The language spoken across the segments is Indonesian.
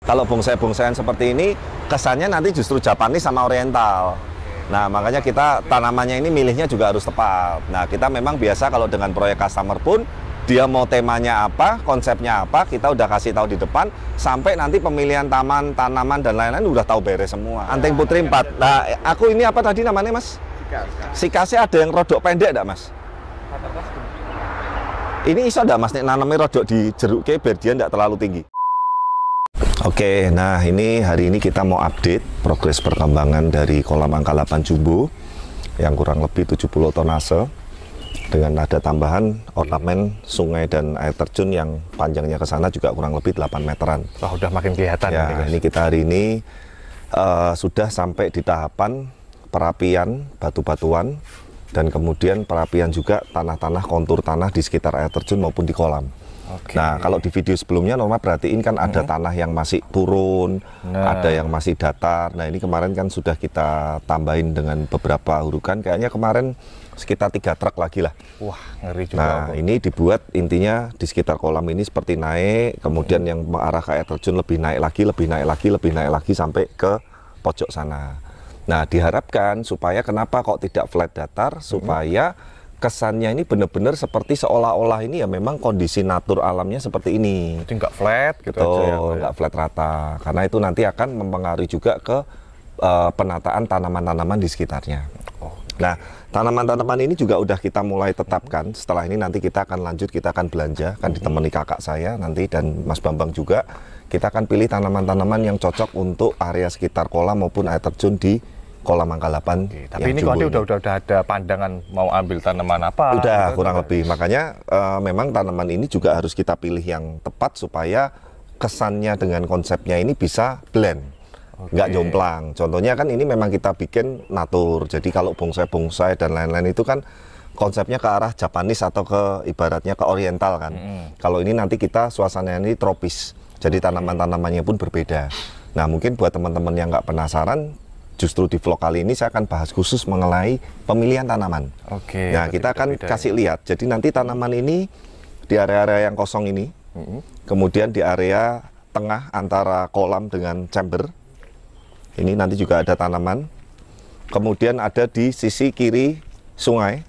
Kalau bonsai-bonsaian seperti ini, kesannya nanti justru Japanese sama Oriental. Nah, makanya kita tanamannya ini milihnya juga harus tepat. Nah, kita memang biasa kalau dengan proyek customer pun, dia mau temanya apa, konsepnya apa, kita udah kasih tahu di depan, sampai nanti pemilihan taman, tanaman, dan lain-lain udah tahu beres semua. Anting putri 4. Nah, aku ini apa tadi namanya, Mas? Sikasnya ada yang rodok pendek enggak, Mas? Ini iso enggak, Mas, nek nanamnya rodok di jeruk biar dia enggak terlalu tinggi? Oke, nah ini hari ini kita mau update progres perkembangan dari kolam angka 8 jumbo yang kurang lebih 70 tonase dengan ada tambahan ornamen sungai dan air terjun yang panjangnya ke sana juga kurang lebih 8 meteran. Wah, udah makin kelihatan ya. Ini kita hari ini sudah sampai di tahapan perapian batu-batuan dan kemudian perapian juga tanah-tanah, kontur tanah di sekitar air terjun maupun di kolam. Nah, kalau di video sebelumnya Norma perhatiin kan ada tanah yang masih turun, ada yang masih datar. Nah, ini kemarin kan sudah kita tambahin dengan beberapa hurukan. Kayaknya kemarin sekitar 3 truk lagi lah. Wah, ngeri juga. Nah, ini dibuat intinya di sekitar kolam ini seperti naik, kemudian yang mengarah ke air terjun lebih naik lagi, lebih naik lagi, lebih naik lagi sampai ke pojok sana. Nah, diharapkan supaya kenapa kok tidak flat datar, supaya kesannya ini benar-benar seperti seolah-olah ini ya memang kondisi natur alamnya seperti ini. Jadi nggak flat gitu aja ya, nggak flat rata. Karena itu nanti akan mempengaruhi juga ke penataan tanaman-tanaman di sekitarnya. Nah, tanaman-tanaman ini juga udah kita mulai tetapkan. Setelah ini nanti kita akan lanjut, kita akan belanja, akan ditemani kakak saya nanti dan Mas Bambang juga. Kita akan pilih tanaman-tanaman yang cocok untuk area sekitar kolam maupun air terjun di kolam angka 8. Tapi ini kok udah ada pandangan mau ambil tanaman apa? Udah kurang lebih. Makanya memang tanaman ini juga harus kita pilih yang tepat supaya kesannya dengan konsepnya ini bisa blend, nggak jomplang. Contohnya kan ini memang kita bikin natur. Jadi kalau bonsai-bonsai dan lain-lain itu kan konsepnya ke arah Japanese atau ke ibaratnya ke Oriental kan. Kalau ini nanti kita suasananya ini tropis. Jadi tanaman-tanamannya pun berbeda. Nah, mungkin buat teman-teman yang nggak penasaran, justru di vlog kali ini saya akan bahas khusus mengenai pemilihan tanaman. Nah, kita akan kasih lihat. Jadi nanti tanaman ini di area-area yang kosong ini, kemudian di area tengah antara kolam dengan chamber, ini nanti juga ada tanaman. Kemudian ada di sisi kiri sungai,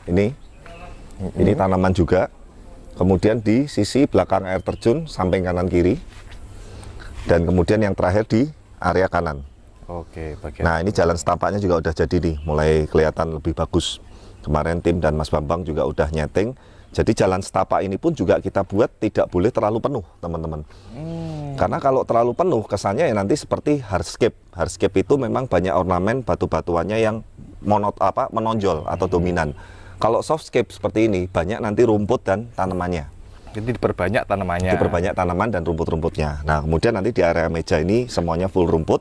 ini tanaman juga. Kemudian di sisi belakang air terjun, samping kanan kiri. Dan kemudian yang terakhir di area kanan. Nah, ini jalan setapaknya juga udah jadi nih, mulai kelihatan lebih bagus. Kemarin tim dan Mas Bambang juga udah nyeting. Jadi jalan setapak ini pun juga kita buat tidak boleh terlalu penuh, teman-teman. Karena kalau terlalu penuh, kesannya ya nanti seperti hardscape. Hardscape itu memang banyak ornamen batu-batuannya yang menonjol atau dominan. Kalau softscape seperti ini, banyak nanti rumput dan tanamannya. Jadi diperbanyak tanamannya. Diperbanyak tanaman dan rumput-rumputnya. Nah, kemudian nanti di area meja ini semuanya full rumput.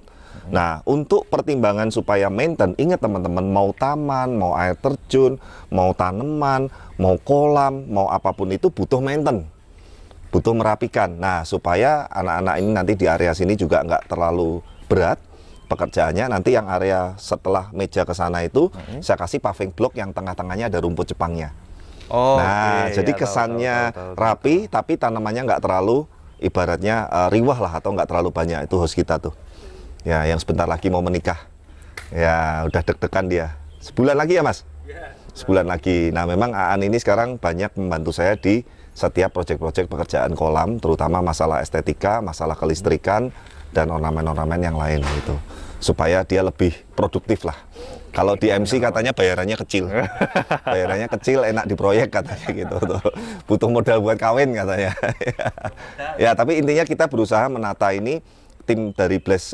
Nah, untuk pertimbangan supaya maintain, ingat teman-teman, mau taman, mau air terjun, mau tanaman, mau kolam, mau apapun itu butuh maintain, butuh merapikan. Nah, supaya anak-anak ini nanti di area sini juga nggak terlalu berat pekerjaannya. Nanti yang area setelah meja ke sana itu, saya kasih paving block yang tengah-tengahnya ada rumput Jepangnya. Jadi kesannya rapi, tapi tanamannya nggak terlalu ibaratnya riwah lah atau nggak terlalu banyak. Itu host kita tuh. Ya, yang sebentar lagi mau menikah. Ya, udah deg-degan dia. Sebulan lagi ya, Mas? Sebulan lagi. Nah, memang Aan ini sekarang banyak membantu saya di setiap proyek-proyek pekerjaan kolam, terutama masalah estetika, masalah kelistrikan, dan ornamen-ornamen yang lain gitu. Supaya dia lebih produktif lah. Kalau di MC katanya bayarannya kecil. Bayarannya kecil, enak di proyek katanya gitu. Butuh modal buat kawin katanya. Ya, tapi intinya kita berusaha menata ini. Tim dari Bless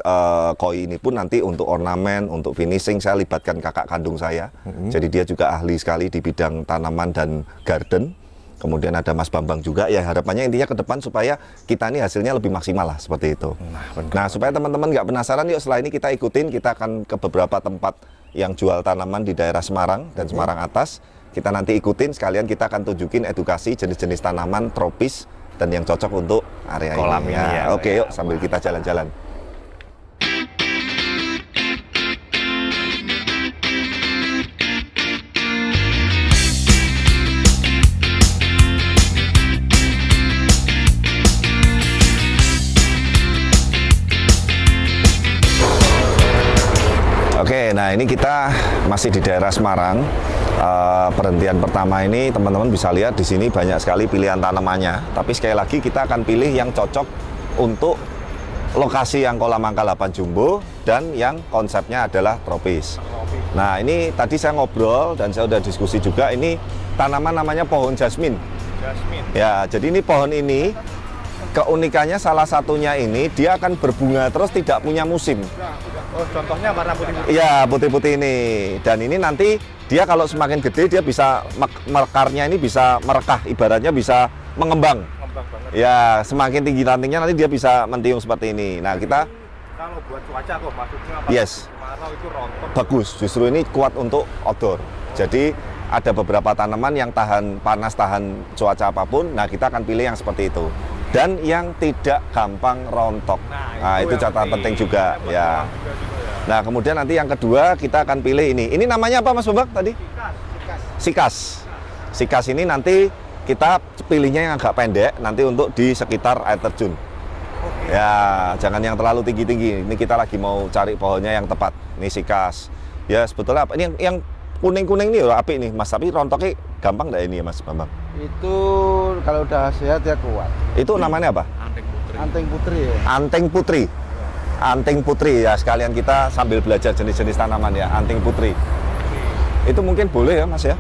Koi ini pun nanti untuk ornamen, untuk finishing saya libatkan kakak kandung saya. Jadi dia juga ahli sekali di bidang tanaman dan garden. Kemudian ada Mas Bambang juga. Ya, harapannya intinya ke depan supaya kita ini hasilnya lebih maksimal lah seperti itu. Nah, supaya teman-teman nggak penasaran, yuk setelah ini kita ikutin. Kita akan ke beberapa tempat yang jual tanaman di daerah Semarang dan Semarang Atas. Kita nanti ikutin, sekalian kita akan tunjukin edukasi jenis-jenis tanaman tropis dan yang cocok untuk area kolam ini. Ya. Oke, yuk sambil kita jalan-jalan. Oke, nah ini kita masih di daerah Semarang. Perhentian pertama ini teman-teman bisa lihat di sini banyak sekali pilihan tanamannya. Tapi sekali lagi kita akan pilih yang cocok untuk lokasi yang kolam angka 8 jumbo dan yang konsepnya adalah tropis. Nah ini tadi saya ngobrol dan saya udah diskusi juga, ini tanaman namanya pohon jasmine. Ya, jadi ini pohon ini keunikannya salah satunya ini dia akan berbunga terus tidak punya musim. Oh, contohnya warna putih-putih. Iya, putih-putih ini. Dan ini nanti dia kalau semakin gede dia bisa mekarnya ini bisa merekah, ibaratnya bisa mengembang. Ya, semakin tinggi rantingnya nanti dia bisa mentiung seperti ini. Nah, kita kalau buat cuaca kok maksudnya apa? yes. Kemarau itu rontok. Bagus, justru ini kuat untuk outdoor. Jadi ada beberapa tanaman yang tahan panas, tahan cuaca apapun. Nah, kita akan pilih yang seperti itu. Dan yang tidak gampang rontok. Nah, itu catatan penting juga ya. Nah, kemudian nanti yang kedua kita akan pilih ini. Ini namanya apa Mas Bambang tadi? Sikas. Sikas ini nanti kita pilihnya yang agak pendek nanti untuk di sekitar air terjun. Ya, jangan yang terlalu tinggi-tinggi. Ini kita lagi mau cari pohonnya yang tepat. Ini sikas. Ya, sebetulnya apa? Ini yang kuning-kuning ini apik nih Mas, tapi rontoknya gampang enggak ini Mas Bambang? Itu kalau udah sehat ya kuat. Itu namanya apa? Anting putri ya. Anting putri. Anting putri ya, sekalian kita sambil belajar jenis-jenis tanaman ya, anting putri. Itu mungkin boleh ya Mas ya?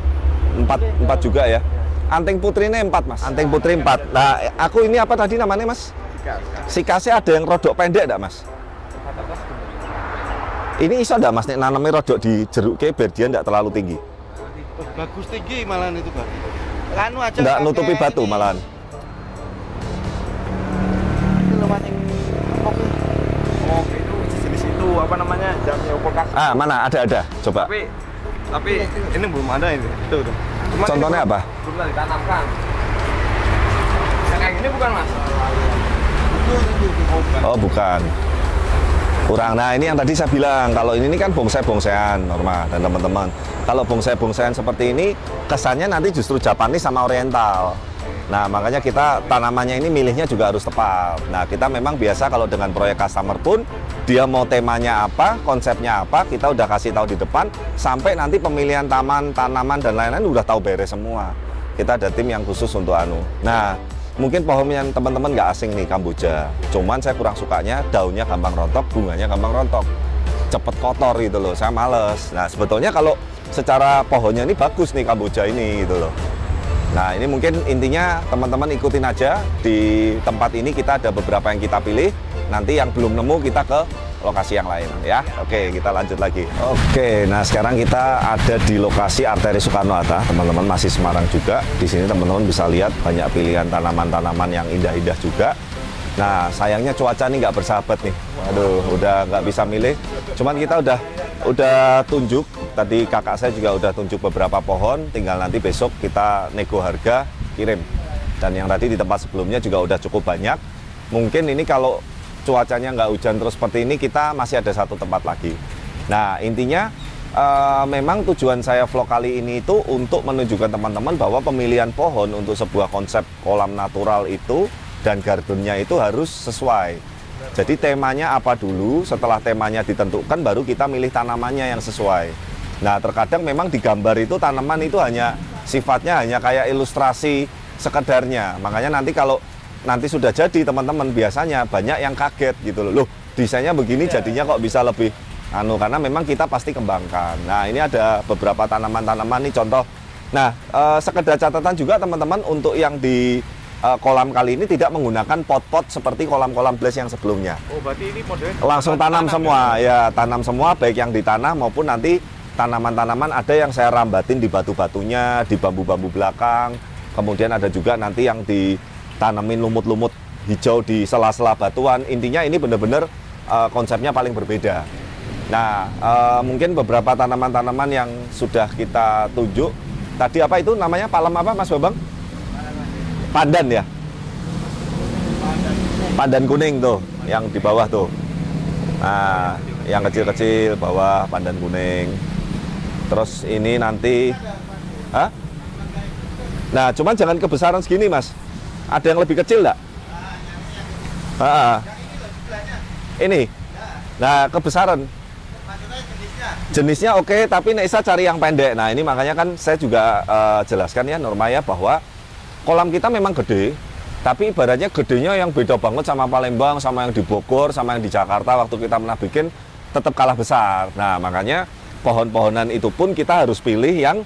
Empat juga ya. Anting putri ini 4 Mas. Anting putri 4. Nah, aku ini apa tadi namanya Mas? Sikasnya ada yang rodok pendek enggak Mas? Ini iso enggak Mas nek nanamnya rodok di jeruk ke biar dia enggak terlalu tinggi? Bagus tinggi malahan itu Bang. Anu aja Enggak nutupi batu malahan. Itu maning Oh, itu jenis itu apa namanya? Jamnya Ah, mana? Ada. Coba. Tapi ini belum ada ini. Tuh. Cuman Contohnya ini apa? Belum ditanamkan. Yang kayak gini bukan Mas? Oh, bukan. Kurang. Nah, ini yang tadi saya bilang, kalau ini kan bonsai-bonsaian Norma dan teman-teman. Kalau bonsai-bonsaian seperti ini, kesannya nanti justru Japanese sama Oriental. Nah, makanya kita tanamannya ini milihnya juga harus tepat. Nah, kita memang biasa kalau dengan proyek customer pun, dia mau temanya apa, konsepnya apa, kita udah kasih tahu di depan, sampai nanti pemilihan taman, tanaman, dan lain-lain udah tahu beres semua. Kita ada tim yang khusus untuk anu. Nah, mungkin pohon yang teman-teman nggak asing nih, kamboja. Cuman saya kurang sukanya daunnya gampang rontok, bunganya gampang rontok. Cepet kotor gitu loh, saya males. Nah, sebetulnya kalau secara pohonnya ini bagus nih kamboja ini gitu loh. Nah, ini mungkin intinya teman-teman ikutin aja. Di tempat ini kita ada beberapa yang kita pilih. Nanti yang belum nemu kita ke lokasi yang lain ya. Oke, kita lanjut lagi. Oke, nah sekarang kita ada di lokasi arteri Soekarno-Hatta. Teman-teman masih Semarang juga. Di sini teman-teman bisa lihat banyak pilihan tanaman-tanaman yang indah-indah juga. Nah, sayangnya cuaca nih nggak bersahabat nih. Aduh, udah nggak bisa milih. Cuman kita udah tunjuk. Tadi kakak saya juga udah tunjuk beberapa pohon. Tinggal nanti besok kita nego harga, kirim. Dan yang tadi di tempat sebelumnya juga udah cukup banyak. Mungkin ini kalau cuacanya nggak hujan terus seperti ini, kita masih ada satu tempat lagi. Nah, intinya memang tujuan saya vlog kali ini itu untuk menunjukkan teman-teman bahwa pemilihan pohon untuk sebuah konsep kolam natural itu dan gardennya itu harus sesuai. Jadi temanya apa dulu, setelah temanya ditentukan baru kita milih tanamannya yang sesuai. Nah, terkadang memang di gambar itu tanaman itu sifatnya hanya kayak ilustrasi sekedarnya. Makanya nanti kalau nanti sudah jadi teman-teman biasanya banyak yang kaget gitu loh. Loh, desainnya begini jadinya kok bisa lebih karena memang kita pasti kembangkan. Nah, ini ada beberapa tanaman-tanaman nih contoh. Nah, sekedar catatan juga teman-teman untuk yang di kolam kali ini tidak menggunakan pot-pot seperti kolam-kolam Blaze yang sebelumnya. Oh, berarti ini modelnya langsung tanam semua ya, tanam semua baik yang di tanah maupun nanti tanaman-tanaman ada yang saya rambatin di batu-batunya, di bambu-bambu belakang. Kemudian ada juga nanti yang ditanamin lumut-lumut hijau di sela-sela batuan. Intinya ini benar-benar konsepnya paling berbeda. Nah, mungkin beberapa tanaman-tanaman yang sudah kita tunjuk. Tadi apa itu namanya? Palem apa Mas Bambang? Pandan ya? Pandan kuning tuh, yang di bawah tuh. Nah, yang kecil-kecil bawah pandan kuning. Terus ini nanti, nah cuman jangan kebesaran segini Mas. Ada yang lebih kecil enggak? Ini, nah kebesaran. Jenisnya oke, tapi Nesa cari yang pendek. Nah ini makanya kan saya juga jelaskan ya Norma ya, bahwa kolam kita memang gede, tapi ibaratnya gedenya yang beda banget sama Palembang, sama yang di Bogor, sama yang di Jakarta waktu kita pernah bikin, tetap kalah besar. Nah makanya pohon-pohonan itu pun kita harus pilih yang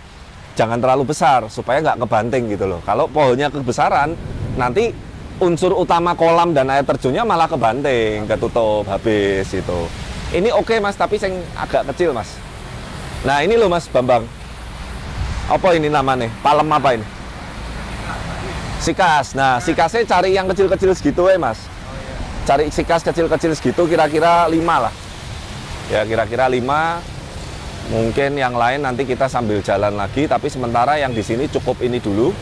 jangan terlalu besar supaya nggak kebanting gitu loh. Kalau pohonnya kebesaran, nanti unsur utama kolam dan air terjunnya malah kebanting, ketutup, habis itu. Ini oke Mas, tapi yang agak kecil Mas. Nah ini loh Mas Bambang. Apa ini namanya? Palem apa ini? Sikas. Nah sikasnya cari yang kecil-kecil segitu ya Mas. Cari sikas kecil-kecil segitu, kira-kira 5 lah. Ya kira-kira 5. Mungkin yang lain nanti kita sambil jalan lagi, tapi sementara yang di sini cukup ini dulu.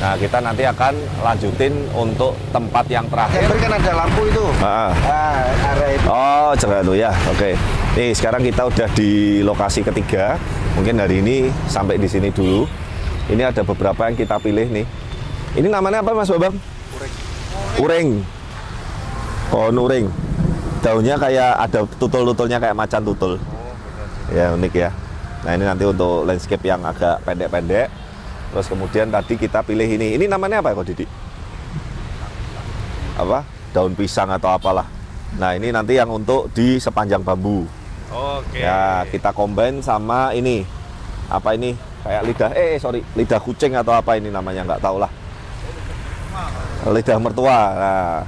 Nah kita nanti akan lanjutin untuk tempat yang terakhir. Kan ada lampu itu. Area itu. Oh cerah tuh ya, oke. Nih sekarang kita udah di lokasi ketiga. Mungkin hari ini sampai di sini dulu. Ini ada beberapa yang kita pilih nih. Ini namanya apa Mas Babang? Uring. Pohon uring. Daunnya kayak ada tutul-tutulnya kayak macan tutul. Ya unik ya. Nah ini nanti untuk landscape yang agak pendek-pendek. Terus kemudian tadi kita pilih ini. Ini namanya apa ya kok Didi? Apa? Daun pisang atau apalah. Nah ini nanti yang untuk di sepanjang bambu. Oke. Ya kita combine sama ini. Apa ini? Kayak lidah, lidah kucing atau apa ini namanya, nggak tahu lah. Lidah mertua. Nah,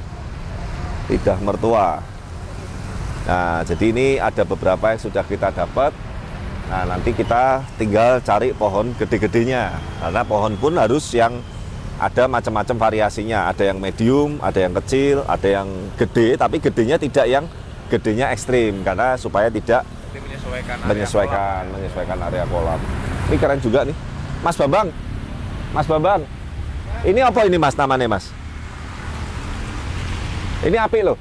lidah mertua. Nah jadi ini ada beberapa yang sudah kita dapat. Nah nanti kita tinggal cari pohon gede-gedenya, karena pohon pun harus yang ada macam-macam variasinya. Ada yang medium, ada yang kecil, ada yang gede, tapi gedenya tidak yang gedenya ekstrim, karena supaya tidak menyesuaikan area kolam. Ini keren juga nih, Mas Bambang. Mas Bambang, ini apa ini Mas namanya Mas? Ini api loh.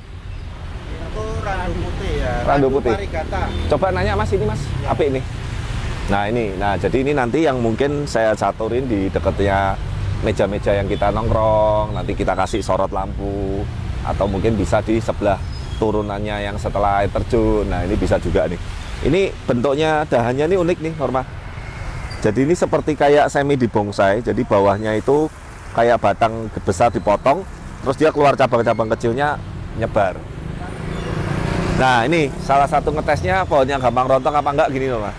Itu randu putih ya. Randu putih. Varigata. Coba nanya Mas ini Mas, Ya. api ini. Nah ini, jadi ini nanti yang mungkin saya caturin di dekatnya meja-meja yang kita nongkrong. Nanti kita kasih sorot lampu, atau mungkin bisa di sebelah turunannya yang setelah air terjun. Nah ini bisa juga nih. Ini bentuknya dahannya ini unik nih Norma. Jadi ini seperti kayak semi di bonsai. Jadi bawahnya itu kayak batang besar dipotong, terus dia keluar cabang-cabang kecilnya nyebar. Nah ini salah satu ngetesnya pohonnya gampang rontok apa enggak gini loh Mas.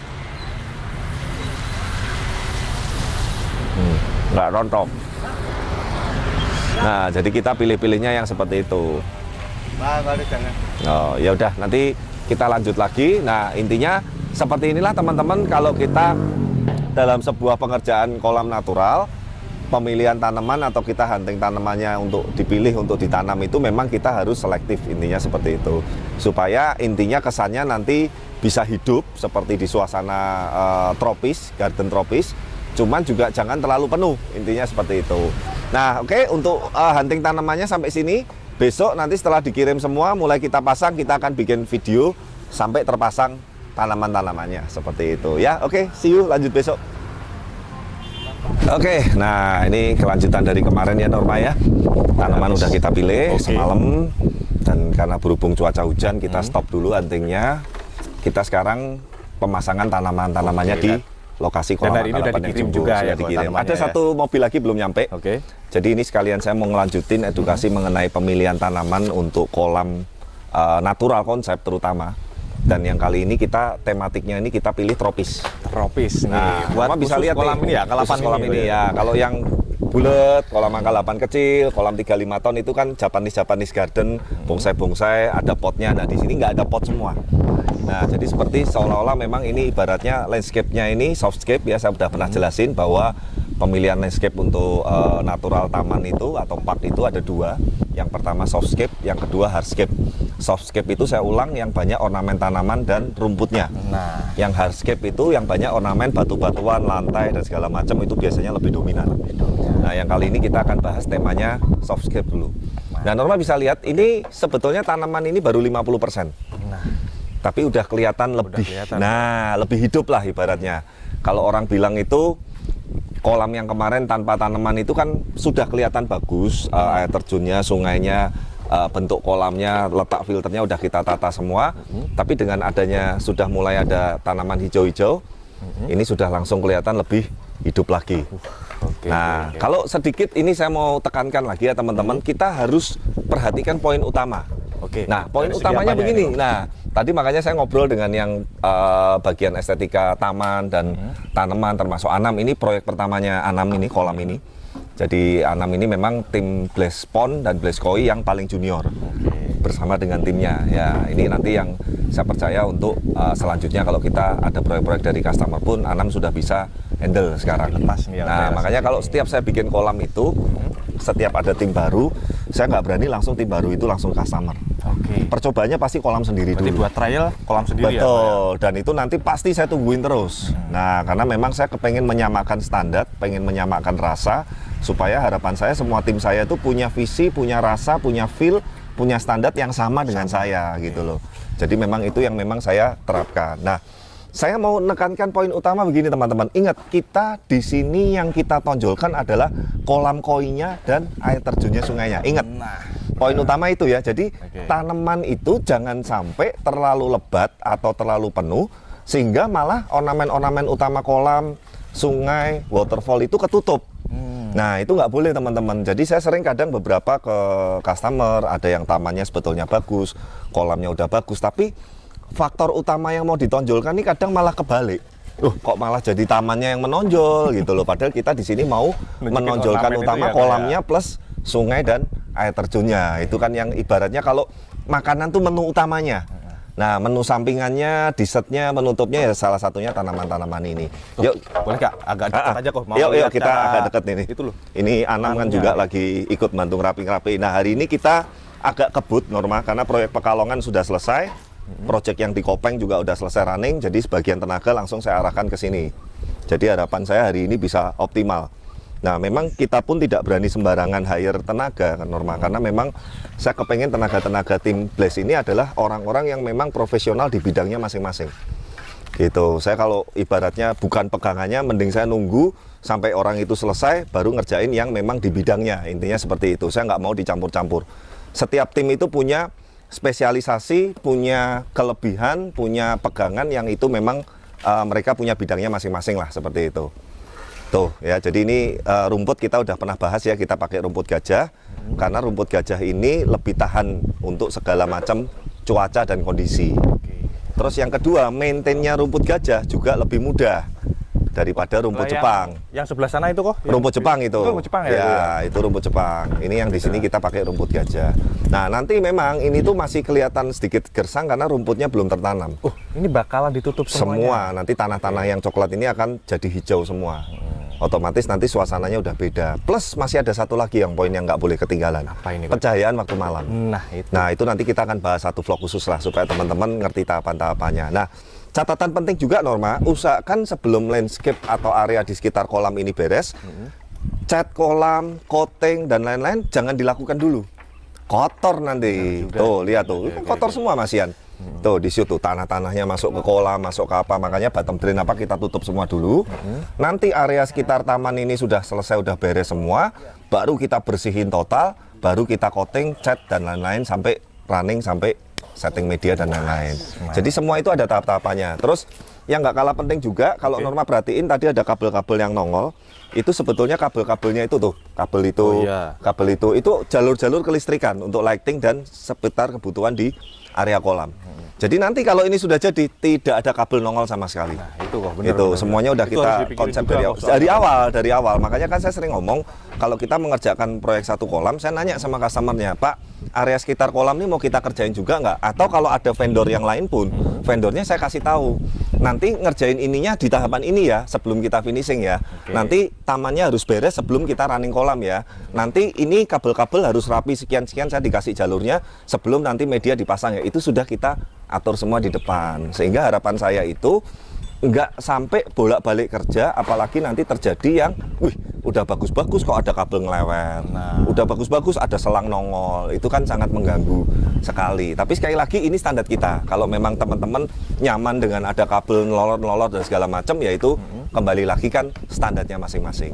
Enggak rontok. Nah jadi kita pilih-pilihnya yang seperti itu. Oh ya udah, nanti kita lanjut lagi. Nah intinya seperti inilah teman-teman, kalau kita dalam sebuah pengerjaan kolam natural, pemilihan tanaman atau kita hunting tanamannya untuk dipilih untuk ditanam itu memang kita harus selektif, intinya seperti itu, supaya intinya kesannya nanti bisa hidup seperti di suasana tropis, garden tropis, cuman juga jangan terlalu penuh, intinya seperti itu. Nah oke, untuk hunting tanamannya sampai sini. Besok nanti setelah dikirim semua mulai kita pasang, kita akan bikin video sampai terpasang tanaman-tanamannya seperti itu ya. Oke, see you, lanjut besok. Oke, nah ini kelanjutan dari kemarin ya Norma ya. Tanaman udah kita pilih semalam, dan karena berhubung cuaca hujan kita stop dulu huntingnya. Kita sekarang pemasangan tanaman-tanamannya di lokasi kolam. Dan hari ini udah dikirim juga ya dikirim. Ada satu mobil lagi belum nyampe. Oke. Jadi ini sekalian saya mau ngelanjutin edukasi mengenai pemilihan tanaman untuk kolam natural konsep terutama. Dan yang kali ini kita tematiknya ini kita pilih tropis. Tropis nih. Nah, buat bisa lihat kolam nih, ini ya, khusus kolam ini ya. Kalau yang bulat, kolam angka 8 kecil, kolam 35 ton itu kan Japanese garden, bonsai-bonsai, ada potnya. Nah, di sini nggak ada pot semua. Nah, jadi seperti seolah-olah memang ini ibaratnya landscape-nya ini softscape ya, saya sudah pernah jelasin bahwa pemilihan landscape untuk natural taman itu atau park itu ada dua. Yang pertama softscape, yang kedua hardscape. Softscape itu saya ulang yang banyak ornamen tanaman dan rumputnya. Nah, Yang hardscape itu yang banyak ornamen batu-batuan, lantai dan segala macam, itu biasanya lebih dominan. Nah, yang kali ini kita akan bahas temanya softscape dulu. Nah, Norma bisa lihat ini sebetulnya tanaman ini baru 50%. nah, Tapi udah kelihatan lebih. Nah, lebih hidup lah ibaratnya. Kalau orang bilang itu kolam yang kemarin tanpa tanaman itu kan sudah kelihatan bagus, air terjunnya, sungainya, bentuk kolamnya, letak filternya udah kita tata semua. Tapi dengan adanya sudah mulai ada tanaman hijau-hijau, ini sudah langsung kelihatan lebih hidup lagi. Nah, kalau sedikit ini saya mau tekankan lagi ya teman-teman, kita harus perhatikan poin utama. Nah, poin utamanya begini. Nah, tadi makanya saya ngobrol dengan yang bagian estetika taman dan tanaman, termasuk Anam. Ini proyek pertamanya Anam ini, kolam ini. Jadi Anam ini memang tim Blaze Pond dan Blaze Koi yang paling junior bersama dengan timnya. Ya, ini nanti yang saya percaya untuk selanjutnya kalau kita ada proyek-proyek dari customer pun Anam sudah bisa handle sekarang. Nah, makanya kalau setiap saya bikin kolam itu, setiap ada tim baru, saya nggak berani langsung tim baru itu langsung customer. Percobaannya pasti kolam sendiri dulu. Berarti buat trial kolam sendiri. Betul, dan itu nanti pasti saya tungguin terus. Nah, karena memang saya kepengen menyamakan standar, pengen menyamakan rasa, supaya harapan saya semua tim saya itu punya visi, punya rasa, punya feel, punya standar yang sama dengan saya gitu loh. Jadi memang itu yang memang saya terapkan. Nah, saya mau menekankan poin utama begini teman-teman. Ingat, kita di sini yang kita tonjolkan adalah kolam koinya dan air terjunnya sungainya. Ingat, poin utama itu ya. Jadi tanaman itu jangan sampai terlalu lebat atau terlalu penuh sehingga malah ornamen-ornamen utama kolam, sungai, waterfall itu ketutup. Nah, itu nggak boleh teman-teman. Jadi saya sering kadang beberapa ke customer, ada yang tamannya sebetulnya bagus, kolamnya udah bagus, tapi faktor utama yang mau ditonjolkan ini kadang malah kebalik. Kok malah jadi tamannya yang menonjol gitu loh. Padahal kita di sini mau menonjolkan utama kolamnya plus sungai dan air terjunnya. Itu kan yang ibaratnya kalau makanan tuh menu utamanya. Nah, menu sampingannya, dessertnya, penutupnya ya salah satunya tanaman-tanaman ini. Yuk, boleh Kak, agak dekat aja kok. Yuk kita agak dekat ini. Itu loh. Ini Anam kan juga lagi ikut bantu ngerapi-ngerapi. Nah, hari ini kita agak kebut Norma karena proyek Pekalongan sudah selesai. Proyek yang di Kopeng juga udah selesai running. Jadi sebagian tenaga langsung saya arahkan ke sini. Jadi harapan saya hari ini bisa optimal. Nah, memang kita pun tidak berani sembarangan hire tenaga kan Norma, karena memang saya kepengen tenaga-tenaga tim Blaze ini adalah orang-orang yang memang profesional di bidangnya masing-masing. Gitu. Saya kalau ibaratnya bukan pegangannya, mending saya nunggu sampai orang itu selesai baru ngerjain yang memang di bidangnya. Intinya seperti itu. Saya nggak mau dicampur-campur. Setiap tim itu punya spesialisasi, punya kelebihan, punya pegangan yang itu memang mereka punya bidangnya masing-masing lah, seperti itu. Tuh ya, jadi ini rumput kita udah pernah bahas ya, kita pakai rumput gajah karena rumput gajah ini lebih tahan untuk segala macam cuaca dan kondisi. Terus yang kedua, maintainnya rumput gajah juga lebih mudah daripada rumput Jepang. Yang sebelah sana itu kok? Rumput Jepang itu. Itu rumput Jepang ya? Ya, itu rumput Jepang. Ini yang di sini kita pakai rumput gajah. Nah, nanti memang ini tuh masih kelihatan sedikit gersang karena rumputnya belum tertanam. Ini bakalan ditutup semuanya. Semua, nanti tanah-tanah yang coklat ini akan jadi hijau semua. Otomatis nanti suasananya udah beda. Plus masih ada satu lagi yang poin yang nggak boleh ketinggalan. Apa ini? Pencahayaan waktu malam. Nah, itu nanti kita akan bahas satu vlog khusus lah supaya teman-teman ngerti tahapan-tahapannya. Nah, catatan penting juga Norma, usahakan sebelum landscape atau area di sekitar kolam ini beres, cat kolam, coating dan lain-lain jangan dilakukan dulu. Kotor nanti. Tuh, lihat tuh. Kotor semua Masian. Tuh di situ tanah-tanahnya masuk ke kolam, masuk ke apa, makanya bottom drain apa kita tutup semua dulu. Nanti area sekitar taman ini sudah selesai, udah beres semua, baru kita bersihin total, baru kita coating, cat dan lain-lain sampai running, sampai setting media dan lain-lain. Jadi semua itu ada tahap-tahapannya. Terus yang nggak kalah penting juga, kalau Norma perhatiin tadi ada kabel-kabel yang nongol, itu sebetulnya kabel-kabelnya itu tuh, kabel itu jalur-jalur kelistrikan untuk lighting dan seputar kebutuhan di area kolam. Jadi nanti kalau ini sudah jadi, tidak ada kabel nongol sama sekali. Nah, itu kok bener, itu semuanya udah itu kita konsep dari awal. Makanya kan saya sering ngomong, kalau kita mengerjakan proyek satu kolam, saya nanya sama customernya, Pak, area sekitar kolam ini mau kita kerjain juga nggak? Atau kalau ada vendor yang lain pun, vendornya saya kasih tahu, nanti ngerjain ininya di tahapan ini ya, sebelum kita finishing ya. Nanti tamannya harus beres sebelum kita running kolam ya. Nanti ini kabel-kabel harus rapi sekian-sekian, saya dikasih jalurnya sebelum nanti media dipasang ya. Itu sudah kita atur semua di depan. Sehingga harapan saya itu nggak sampai bolak-balik kerja, apalagi nanti terjadi yang, udah bagus-bagus kok ada kabel ngelewet, udah bagus-bagus ada selang nongol, itu kan sangat mengganggu sekali. Tapi sekali lagi ini standar kita. Kalau memang teman-teman nyaman dengan ada kabel nolor-nolor dan segala macam, ya itu kembali lagi kan standarnya masing-masing.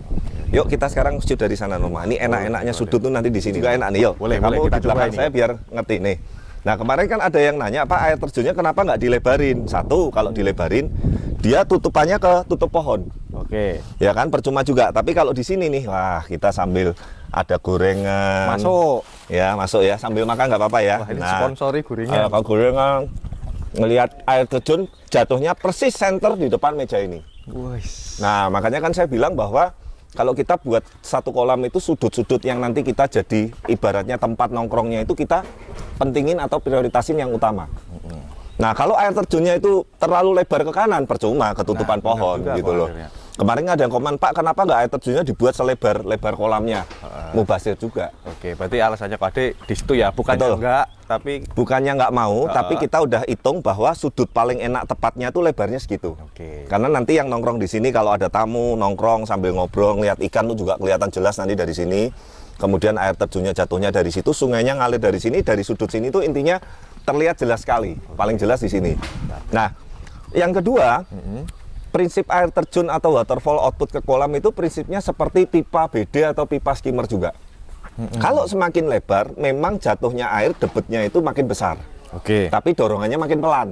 Yuk kita sekarang sudut dari sana Norma. Ini enak-enaknya sudut tuh nanti di sini. Juga enak nih, yuk. Boleh, kamu kita di belakang coba saya biar ngerti nih. Nah kemarin kan ada yang nanya, Pak air terjunnya kenapa nggak dilebarin? Satu, kalau dilebarin dia tutupannya ke tutup pohon. Oke. Ya kan percuma juga. Tapi kalau di sini nih, wah kita sambil ada gorengan. Masuk. Ya masuk ya, sambil makan nggak apa-apa ya. Wah, ini sponsori gorengan. Kalau gorengan, ngelihat air terjun jatuhnya persis center di depan meja ini. Wih. Nah makanya kan saya bilang bahwa kalau kita buat satu kolam itu sudut-sudut yang nanti kita jadi ibaratnya tempat nongkrongnya itu kita pentingin atau prioritasin yang utama. Nah kalau air terjunnya itu terlalu lebar ke kanan percuma ketutupan pohon gitu loh. Akhirnya. Kemarin ada yang komen, Pak kenapa nggak air terjunnya dibuat selebar kolamnya? Mubazir juga. Oke, berarti alasannya Pak Ade di situ ya, bukannya enggak, tapi bukannya nggak mau, tapi kita udah hitung bahwa sudut paling enak tepatnya tuh lebarnya segitu. Karena nanti yang nongkrong di sini kalau ada tamu nongkrong sambil ngobrol, ngeliat ikan tuh juga kelihatan jelas nanti dari sini. Kemudian air terjunnya jatuhnya dari situ, sungainya ngalir dari sini, dari sudut sini tuh intinya terlihat jelas sekali, paling jelas di sini. Nah, yang kedua. Prinsip air terjun atau waterfall output ke kolam itu prinsipnya seperti pipa BD atau pipa skimmer juga. Kalau semakin lebar, memang jatuhnya air debitnya itu makin besar. Tapi dorongannya makin pelan.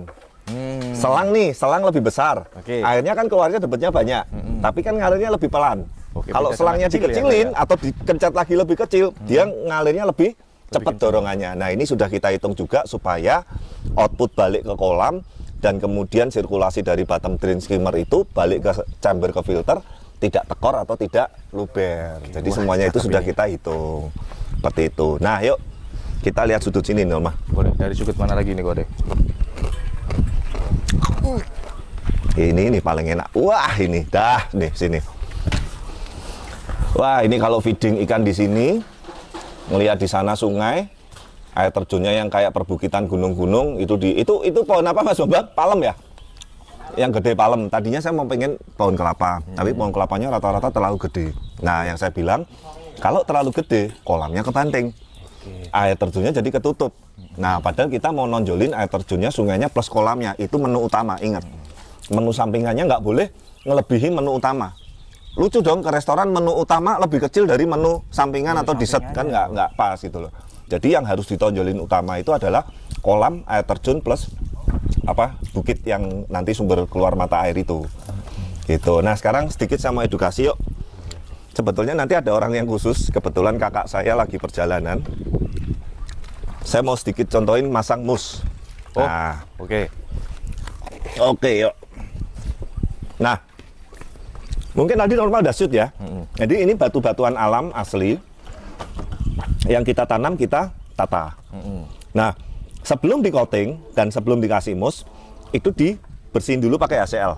Selang nih, selang lebih besar. Airnya kan keluarnya debitnya banyak, tapi kan ngalirnya lebih pelan. Kalau selangnya dikecilin atau dikencet lagi lebih kecil, dia ngalirnya lebih cepat dorongannya. Nah ini sudah kita hitung juga supaya output balik ke kolam dan kemudian sirkulasi dari bottom drain skimmer itu balik ke chamber ke filter tidak tekor atau tidak luber. Jadi semuanya itu sudah kita hitung seperti itu. Nah yuk kita lihat sudut sini Norma. Boleh, dari sudut mana lagi nih Kode? Ini paling enak. Wah ini dah nih sini. Wah ini kalau feeding ikan di sini, ngelihat di sana sungai. Air terjunnya yang kayak perbukitan gunung-gunung itu pohon apa Mas Bambang? Palem ya? Yang gede palem. Tadinya saya mau pengen pohon kelapa, tapi pohon kelapanya rata-rata terlalu gede. Nah, yang saya bilang kalau terlalu gede, kolamnya kebanting. Air terjunnya jadi ketutup. Nah, padahal kita mau nonjolin air terjunnya, sungainya plus kolamnya. Itu menu utama, ingat. Menu sampingannya nggak boleh ngelebihi menu utama. Lucu dong ke restoran menu utama lebih kecil dari menu sampingan atau dessert kan nggak pas gitu loh. Jadi yang harus ditonjolin utama itu adalah kolam, air terjun plus bukit yang nanti sumber keluar mata air itu. Gitu. Nah sekarang sedikit sama edukasi yuk. Sebetulnya nanti ada orang yang khusus, kebetulan kakak saya lagi perjalanan. Saya mau sedikit contohin masang mus. Nah, Oke yuk. Nah, mungkin tadi Norma udah shoot ya. Jadi ini batu-batuan alam asli. Yang kita tanam kita tata. Nah, sebelum di coating dan sebelum dikasih mus, itu dibersihin dulu pakai HCl.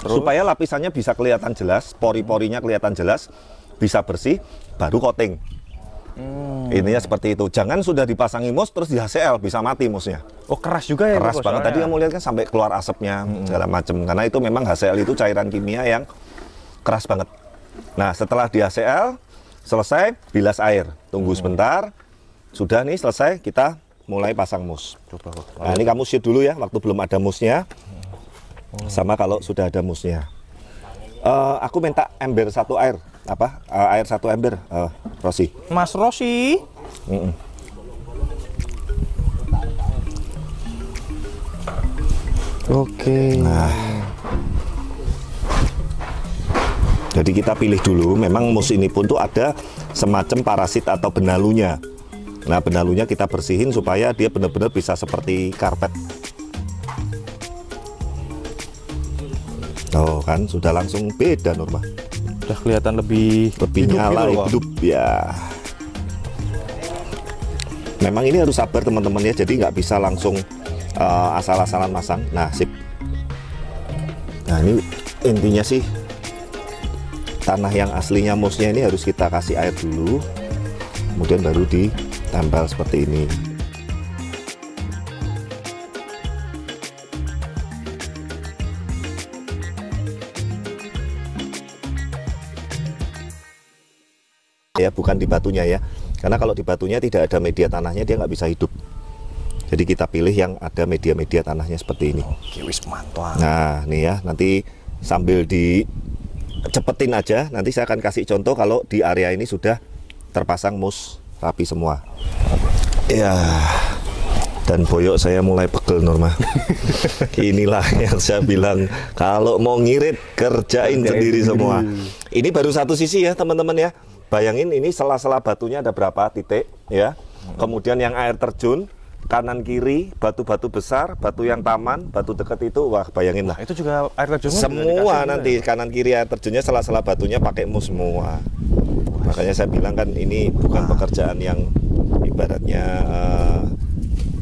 Supaya lapisannya bisa kelihatan jelas, pori-porinya kelihatan jelas, bisa bersih, baru coating. Intinya seperti itu. Jangan sudah dipasangi mus terus di HCl bisa mati musnya. Oh keras juga ya? Keras banget. Tadi kamu lihat kan sampai keluar asapnya segala macam. Karena itu memang HCl itu cairan kimia yang keras banget. Nah, setelah di HCl selesai, bilas air, tunggu sebentar, sudah nih selesai, kita mulai pasang mus. Nah ini kamu shoot dulu ya, waktu belum ada musnya, sama kalau sudah ada musnya. Aku minta ember satu air, air satu ember, Rosi. Mas Rosi. Nah. Jadi kita pilih dulu, memang mus ini pun tuh ada semacam parasit atau benalunya. Nah benalunya kita bersihin supaya dia benar-benar bisa seperti karpet. Oh kan sudah langsung beda Norma. Udah kelihatan lebih nyala gitu, hidup ya. Memang ini harus sabar teman-teman ya, jadi nggak bisa langsung asal-asalan masang. Nah sip. Nah ini intinya sih tanah yang aslinya musnya ini harus kita kasih air dulu, kemudian baru ditempel seperti ini. Ya bukan di batunya ya, karena kalau di batunya tidak ada media tanahnya dia nggak bisa hidup. Jadi kita pilih yang ada media tanahnya seperti ini. Oke, wis mantap. Nah nih ya, nanti sambil cepetin aja. Nanti saya akan kasih contoh kalau di area ini sudah terpasang mus rapi semua. Ya, dan boyok saya mulai pegel Norma. Inilah yang saya bilang, kalau mau ngirit kerjain sendiri semua. Ini baru satu sisi ya teman-teman ya. Bayangin ini sela-sela batunya ada berapa titik ya. Kemudian yang air terjun kanan kiri, batu-batu besar, batu yang taman, batu dekat itu, wah bayangin lah. Itu juga air terjun Semua nanti kanan kiri air terjunnya, sela-sela batunya pakai mus semua. Makanya saya bilang kan ini bukan pekerjaan yang ibaratnya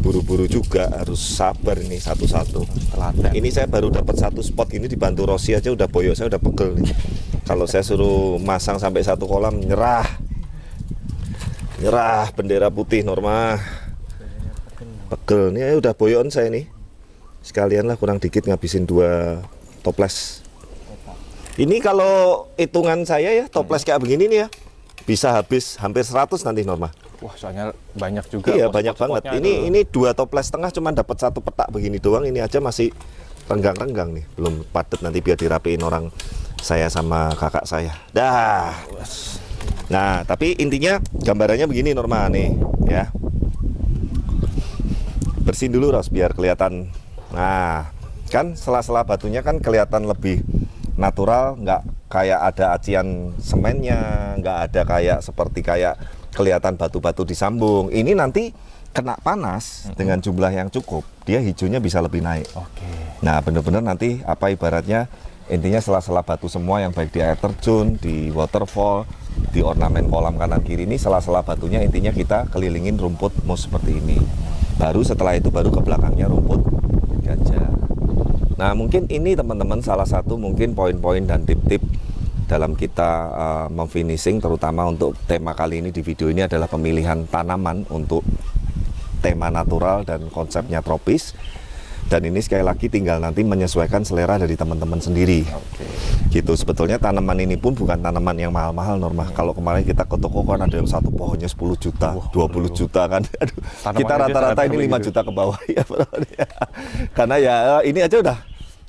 buru-buru juga, harus sabar ini satu-satu. Ini saya baru dapat satu spot ini dibantu Rossi aja udah boyok, saya udah pegel nih. Kalau saya suruh masang sampai satu kolam nyerah bendera putih Norma. Pegel nih, udah boyon saya nih. Sekalian lah kurang dikit ngabisin 2 toples. Ini kalau hitungan saya ya, toples kayak begini nih ya, bisa habis hampir 100 nanti Norma. Wah, soalnya banyak juga. Iya, banyak banget. Ini 2 toples setengah cuma dapat 1 petak begini doang. Ini aja masih renggang-renggang nih, belum padat, nanti biar dirapiin orang saya sama kakak saya. Dah. Nah, tapi intinya gambarannya begini Norma nih, ya. Bersihin dulu Ros biar kelihatan. Nah, kan sela-sela batunya kan kelihatan lebih natural, nggak kayak ada acian semennya, nggak ada kayak seperti kayak kelihatan batu-batu disambung. Ini nanti kena panas dengan jumlah yang cukup, dia hijaunya bisa lebih naik. Nah, bener-bener nanti apa ibaratnya, intinya sela-sela batu semua yang baik di air terjun, di waterfall, di ornamen kolam kanan kiri ini, sela-sela batunya intinya kita kelilingin rumput mus seperti ini. Baru setelah itu baru ke belakangnya rumput ganja. Nah, mungkin ini teman-teman salah satu mungkin poin-poin dan tip-tip dalam kita memfinishing, terutama untuk tema kali ini di video ini adalah pemilihan tanaman untuk tema natural dan konsepnya tropis. Dan ini sekali lagi tinggal nanti menyesuaikan selera dari teman-teman sendiri. Gitu, sebetulnya tanaman ini pun bukan tanaman yang mahal-mahal Norma. Kalau kemarin kita ke toko kan ada yang satu pohonnya 10 juta, 20 juta kan. Aduh, kita rata-rata ini 5 juta ke bawah ya. Karena ya ini aja udah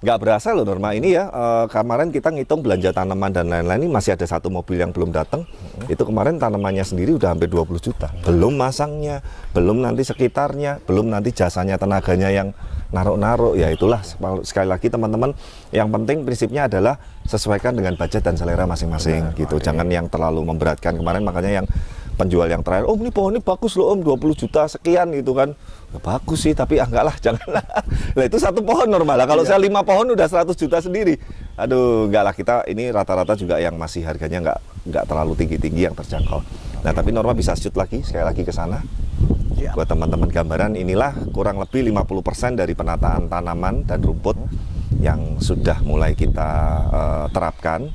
nggak berasa loh Norma. Ini ya kemarin kita ngitung belanja tanaman dan lain-lain, ini masih ada 1 mobil yang belum datang. Itu kemarin tanamannya sendiri udah hampir 20 juta. Belum masangnya, belum nanti sekitarnya, belum nanti jasanya, tenaganya yang naruh-naruh. Ya itulah, sekali lagi teman-teman, yang penting prinsipnya adalah sesuaikan dengan budget dan selera masing-masing gitu. Jangan yang terlalu memberatkan. Kemarin makanya yang penjual yang terakhir, oh ini pohon ini bagus loh Om, 20 juta sekian gitu kan. Ya, bagus sih, tapi enggak lah, janganlah. Nah itu 1 pohon normal lah. Kalau saya 5 pohon udah 100 juta sendiri. Aduh, enggak lah, kita ini rata-rata juga yang masih harganya enggak terlalu tinggi-tinggi, yang terjangkau. Nah tapi Norma bisa shoot lagi, sekali lagi ke sana. Buat teman-teman gambaran, inilah kurang lebih 50% dari penataan tanaman dan rumput yang sudah mulai kita terapkan.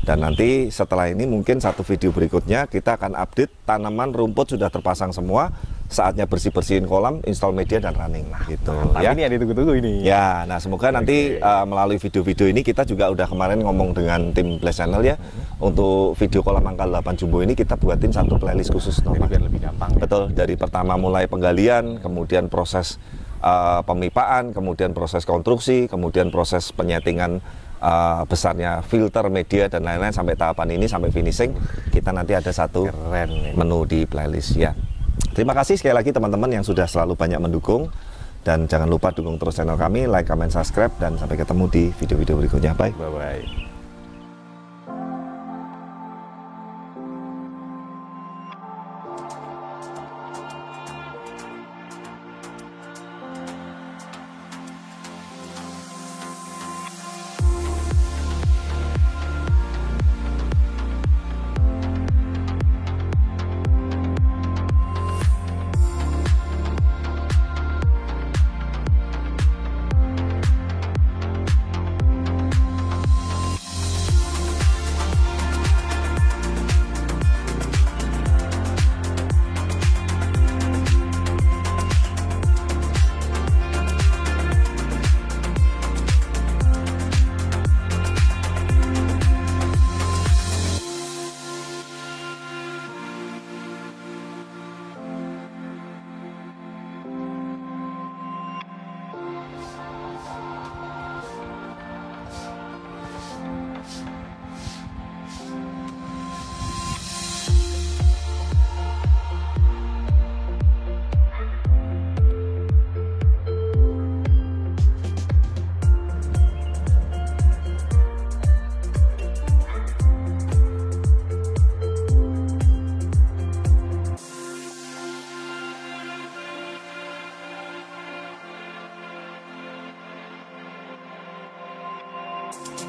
Dan nanti setelah ini mungkin satu video berikutnya kita akan update tanaman rumput sudah terpasang semua, saatnya bersih-bersihin kolam, install media dan running gitu ya. Ini ada tunggu-tunggu ini. Ya, nah semoga nanti melalui video-video ini kita juga udah kemarin ngomong dengan tim Blast Channel ya, untuk video kolam angka 8 jumbo ini kita buatin satu playlist khusus Jadi biar lebih gampang. Betul, dari pertama mulai penggalian, kemudian proses pemipaan, kemudian proses konstruksi, kemudian proses penyetingan besarnya filter, media dan lain-lain sampai tahapan ini, sampai finishing, kita nanti ada satu menu di playlist ya. Terima kasih sekali lagi teman-teman yang sudah selalu banyak mendukung, dan jangan lupa dukung terus channel kami, like, comment, subscribe, dan sampai ketemu di video-video berikutnya. Bye. Pak.